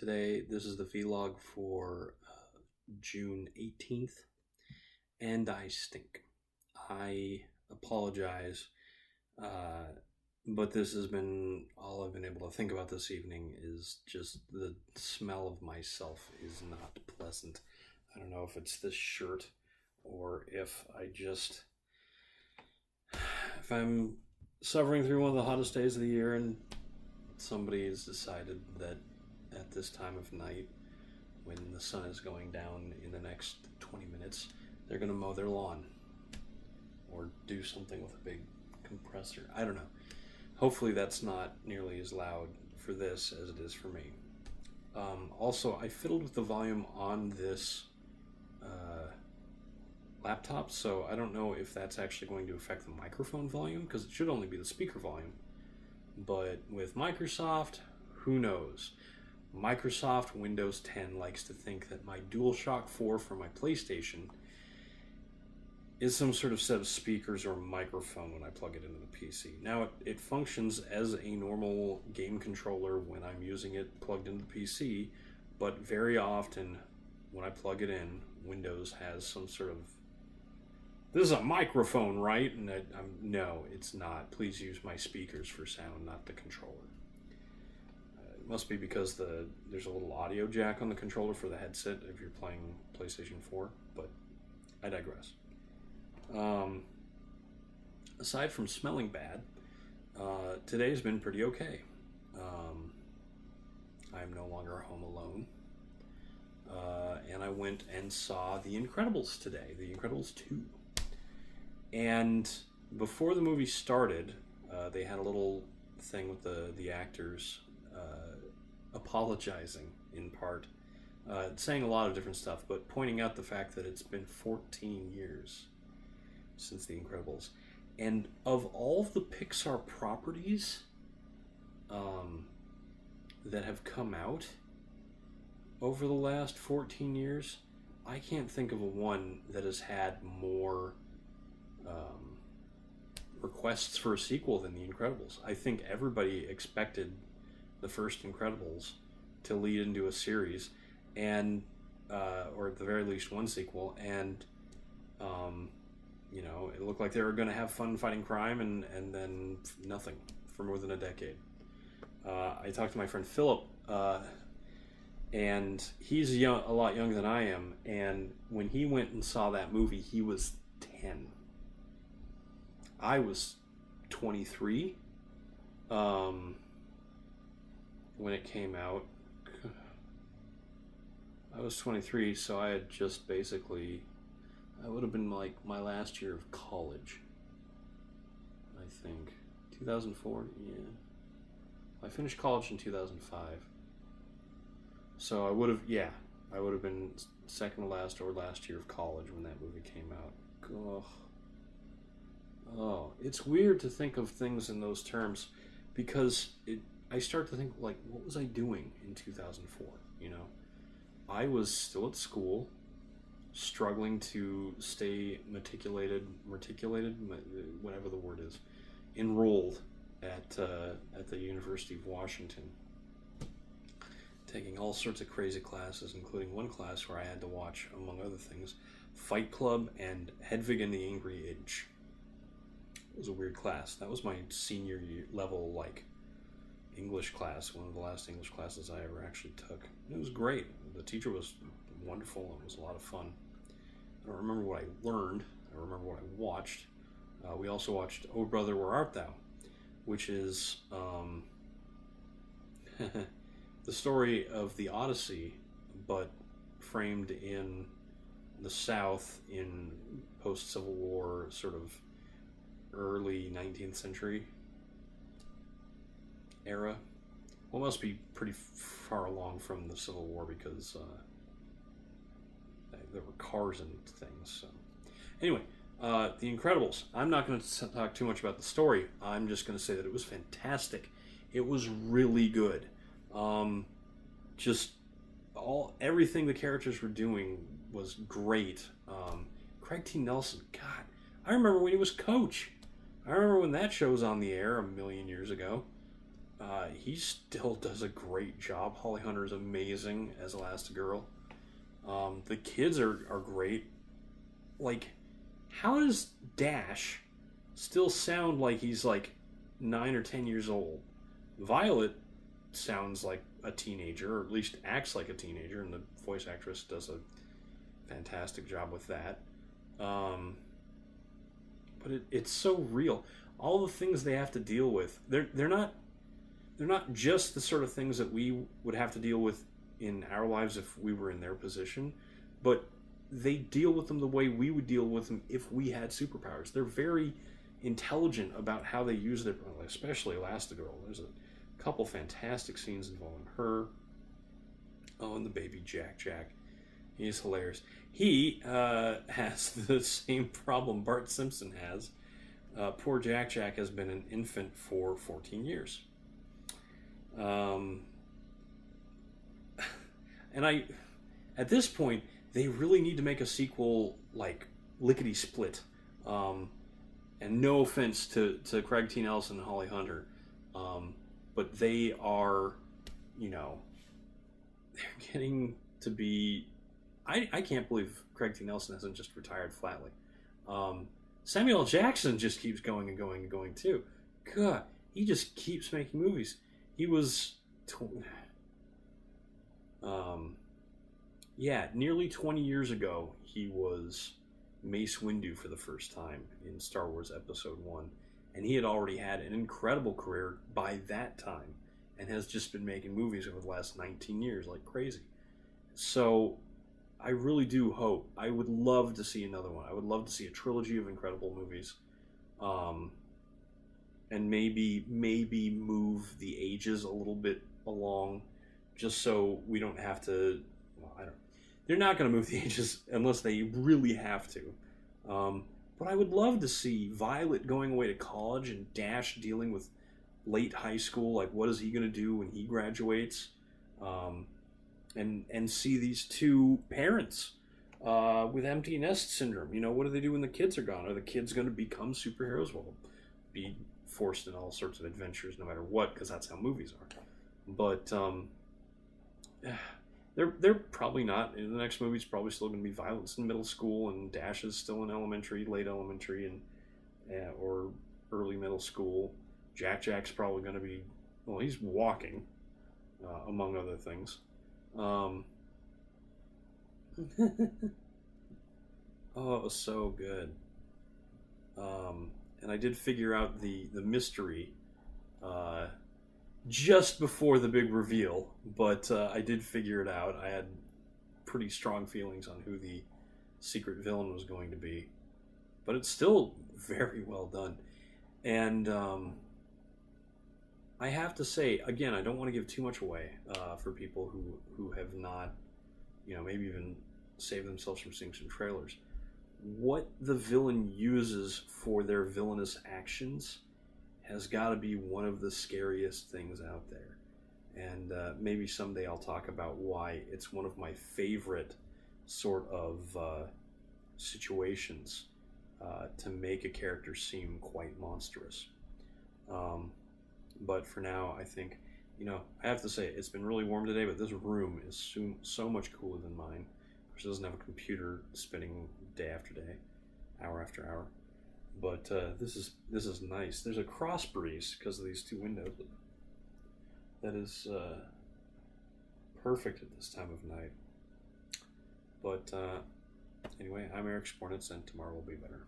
Today, this is the vlog for June 18th, and I stink. I apologize, but this has been all I've been able to think about this evening is just the smell of myself is not pleasant. I don't know if it's this shirt or if if I'm suffering through one of the hottest days of the year and somebody has decided that at this time of night, when the sun is going down in the next 20 minutes, they're going to mow their lawn or do something with a big compressor. I don't know. Hopefully that's not nearly as loud for this as it is for me. Also, I fiddled with the volume on this laptop, so I don't know if that's actually going to affect the microphone volume, because it should only be the speaker volume. But with Microsoft, who knows? Microsoft Windows 10 likes to think that my DualShock 4 for my PlayStation is some sort of set of speakers or microphone when I plug it into the PC. Now, it functions as a normal game controller when I'm using it plugged into the PC, but very often when I plug it in, Windows has some sort of, this is a microphone, right? And no, it's not. Please use my speakers for sound, not the controller. It must be because there's a little audio jack on the controller for the headset if you're playing PlayStation 4, but I digress. Aside from smelling bad, today's been pretty okay. I'm no longer home alone. And I went and saw The Incredibles today, The Incredibles 2. And before the movie started, they had a little thing with the actors apologizing in part, saying a lot of different stuff, but pointing out the fact that it's been 14 years since The Incredibles. And of all the Pixar properties that have come out over the last 14 years, I can't think of a one that has had more requests for a sequel than The Incredibles. I think everybody expected the first Incredibles to lead into a series, and or at the very least one sequel, and it looked like they were going to have fun fighting crime, and then nothing for more than a decade. I talked to my friend Philip, and he's a lot younger than I am, and when he went and saw that movie, he was 10. I was 23 when it came out. I was 23, so I had just basically, I would have been like my last year of college, I think. 2004, yeah. I finished college in 2005. So I would have been second to last or last year of college when that movie came out. Oh, it's weird to think of things in those terms, because I start to think, like, what was I doing in 2004? I was still at school, struggling to stay matriculated, whatever the word is, enrolled at the University of Washington, taking all sorts of crazy classes, including one class where I had to watch, among other things, Fight Club and Hedwig and the Angry Inch. It was a weird class. That was my senior year level, English class, one of the last English classes I ever actually took. It was great. The teacher was wonderful. It was a lot of fun. I don't remember what I learned. I remember what I watched. We also watched Oh Brother, Where Art Thou?, which is the story of the Odyssey, but framed in the South in post-Civil War, sort of early 19th century era. Well, it must be pretty far along from the Civil War, because there were cars and things. So, anyway, The Incredibles. I'm not going to talk too much about the story. I'm just going to say that it was fantastic. It was really good. Everything the characters were doing was great. Craig T. Nelson, God, I remember when he was Coach. I remember when that show was on the air a million years ago. He still does a great job. Holly Hunter is amazing as Elastigirl. The kids are great. Like, how does Dash still sound like he's like 9 or 10 years old? Violet sounds like a teenager, or at least acts like a teenager, and the voice actress does a fantastic job with that. But it's so real. All the things they have to deal with, they're not just the sort of things that we would have to deal with in our lives if we were in their position, but they deal with them the way we would deal with them if we had superpowers. They're very intelligent about how they use their, especially Elastigirl. There's a couple fantastic scenes involving her. Oh, and the baby Jack Jack. He's hilarious. He has the same problem Bart Simpson has. Poor Jack Jack has been an infant for 14 years. And at this point, they really need to make a sequel like lickety split. And no offense to Craig T. Nelson and Holly Hunter, but they are, they're getting to be. I can't believe Craig T. Nelson hasn't just retired flatly. Samuel L. Jackson just keeps going and going and going too. God, he just keeps making movies. He was, nearly 20 years ago, he was Mace Windu for the first time in Star Wars Episode 1. And he had already had an incredible career by that time and has just been making movies over the last 19 years like crazy. So I really do hope, I would love to see another one. I would love to see a trilogy of incredible movies. And maybe move the ages a little bit along just so we don't have to, they're not going to move the ages unless they really have to. But I would love to see Violet going away to college and Dash dealing with late high school. Like, what is he going to do when he graduates? And see these two parents with empty nest syndrome. What do they do when the kids are gone? Are the kids going to become superheroes? Well, be forced in all sorts of adventures no matter what, because that's how movies are. But they're probably not. In the next movie's probably still going to be Violet's in middle school and Dash is still in elementary, late elementary, and or early middle school. Jack Jack's probably going to be, well, he's walking, among other things. Oh, it was so good. And I did figure out the mystery just before the big reveal, but I did figure it out. I had pretty strong feelings on who the secret villain was going to be, but it's still very well done. And I have to say, again, I don't want to give too much away for people who have not, maybe even saved themselves from seeing some trailers. What the villain uses for their villainous actions has got to be one of the scariest things out there. And maybe someday I'll talk about why it's one of my favorite sort of situations to make a character seem quite monstrous. But for now, I think, I have to say, it's been really warm today, but this room is so much cooler than mine. Of course, it doesn't have a computer spinning day after day, hour after hour. But this is nice. There's a cross breeze because of these two windows. That is perfect at this time of night. But anyway, I'm Eric Spornitz, and tomorrow will be better.